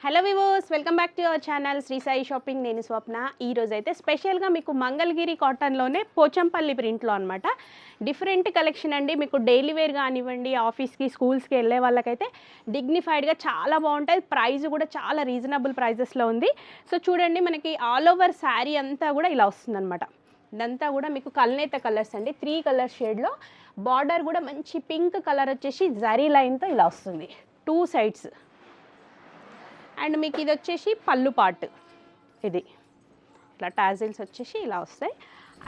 Hello వివోస్, welcome back to our channel Shri Sai shopping. నేను స్వప్న. ఈరోజు అయితే స్పెషల్గా మీకు మంగళగిరి కాటన్లోనే పోచంపల్లి ప్రింట్లో అనమాట డిఫరెంట్ కలెక్షన్ అండి. మీకు డైలీ వేర్ కానివ్వండి, ఆఫీస్కి స్కూల్స్కి వెళ్ళే వాళ్ళకైతే డిగ్నిఫైడ్గా చాలా బాగుంటుంది. ప్రైస్ కూడా చాలా రీజనబుల్ ప్రైజెస్లో ఉంది. సో చూడండి, మనకి ఆల్ ఓవర్ శారీ అంతా కూడా ఇలా వస్తుంది అనమాట. ఇదంతా కూడా మీకు కల్నేత కలర్స్ అండి, 3 కలర్ షేడ్లో. బార్డర్ కూడా మంచి పింక్ కలర్ వచ్చేసి జరీ లైన్తో ఇలా వస్తుంది 2 సైడ్స్. అండ్ మీకు ఇది వచ్చేసి పళ్ళు పార్ట్, ఇది ఇట్లా టాజిల్స్ వచ్చేసి ఇలా వస్తాయి.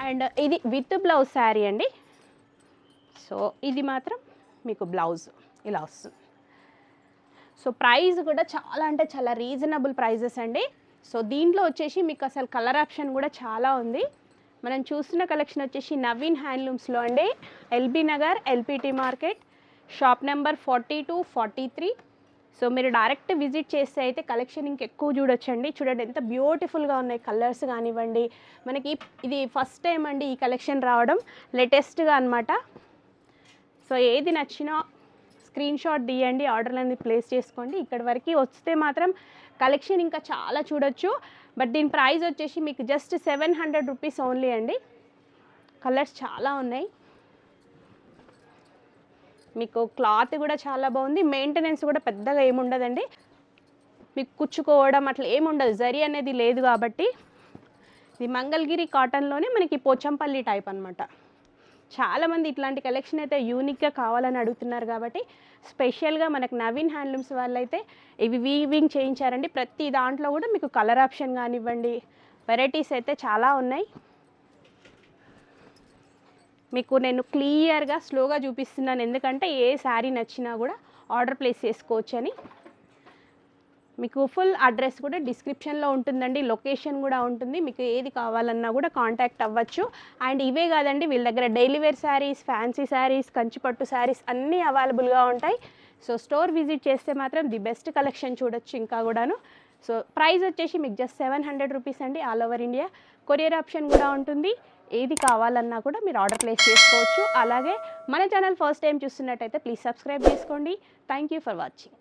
అండ్ ఇది విత్ బ్లౌజ్ శారీ అండి. సో ఇది మాత్రం మీకు బ్లౌజ్ ఇలా వస్తుంది. సో ప్రైస్ కూడా చాలా అంటే చాలా రీజనబుల్ ప్రైజెస్ అండి. సో దీంట్లో వచ్చేసి మీకు అసలు కలర్ ఆప్షన్ కూడా చాలా ఉంది. మనం చూస్తున్న కలెక్షన్ వచ్చేసి నవీన్ హ్యాండ్లూమ్స్లో అండి, LB Nagar, LPT market, shop number 42, 43. So మీరు డైరెక్ట్ విజిట్ చేస్తే అయితే కలెక్షన్ ఇంకెక్కువ చూడొచ్చండి. చూడండి ఎంత బ్యూటిఫుల్గా ఉన్నాయి కలర్స్ కానివ్వండి. మనకి ఇది ఫస్ట్ టైం అండి ఈ కలెక్షన్ రావడం, లేటెస్ట్గా అనమాట. సో ఏది నచ్చినా స్క్రీన్ షాట్ తీయండి, ఆర్డర్ అనేది ప్లేస్ చేసుకోండి. ఇక్కడి వరకు వస్తే మాత్రం కలెక్షన్ ఇంకా చాలా చూడొచ్చు. బట్ దీని ప్రైస్ వచ్చేసి మీకు జస్ట్ 700 రూపీస్ ఓన్లీ అండి. కలర్స్ చాలా ఉన్నాయి. మీకు క్లాత్ కూడా చాలా బాగుంది. మెయింటెనెన్స్ కూడా పెద్దగా ఏముండదండి. మీకు కుచ్చుకోవడం అట్లా ఏముండదు, జరీ అనేది లేదు కాబట్టి. ఇది మంగళగిరి కాటన్లోనే మనకి పోచంపల్లి టైప్ అనమాట. చాలామంది ఇట్లాంటి కలెక్షన్ అయితే యూనిక్గా కావాలని అడుగుతున్నారు కాబట్టి స్పెషల్గా మనకు నవీన్ హ్యాండ్లూమ్స్ వాళ్ళైతే ఇవి వీవింగ్ చేయించారండి. ప్రతి దాంట్లో కూడా మీకు కలర్ ఆప్షన్ కానివ్వండి, వెరైటీస్ అయితే చాలా ఉన్నాయి. మీకు నేను క్లియర్గా స్లోగా చూపిస్తున్నాను, ఎందుకంటే ఏ శారీ నచ్చినా కూడా ఆర్డర్ ప్లేస్ చేసుకోవచ్చు అని. మీకు ఫుల్ అడ్రస్ కూడా డిస్క్రిప్షన్లో ఉంటుందండి, లొకేషన్ కూడా ఉంటుంది. మీకు ఏది కావాలన్నా కూడా కాంటాక్ట్ అవ్వచ్చు. అండ్ ఇవే కాదండి, వీళ్ళ దగ్గర daily wear saris, fancy saris, కంచిపట్టు శారీస్ అన్నీ అవైలబుల్గా ఉంటాయి. సో స్టోర్ విజిట్ చేస్తే మాత్రం ది బెస్ట్ కలెక్షన్ చూడొచ్చు ఇంకా కూడాను. సో ప్రైస్ వచ్చేసి మీకు జస్ట్ 700 రూపీస్ అండి. All over India courier option కూడా ఉంటుంది. ఏది కావాలన్నా కూడా మీరు ఆర్డర్ ప్లేస్ చేసుకోవచ్చు. అలాగే మన ఛానల్ ఫస్ట్ టైం చూస్తున్నట్టయితే ప్లీజ్ సబ్స్క్రైబ్ చేసుకోండి. Thank you for watching.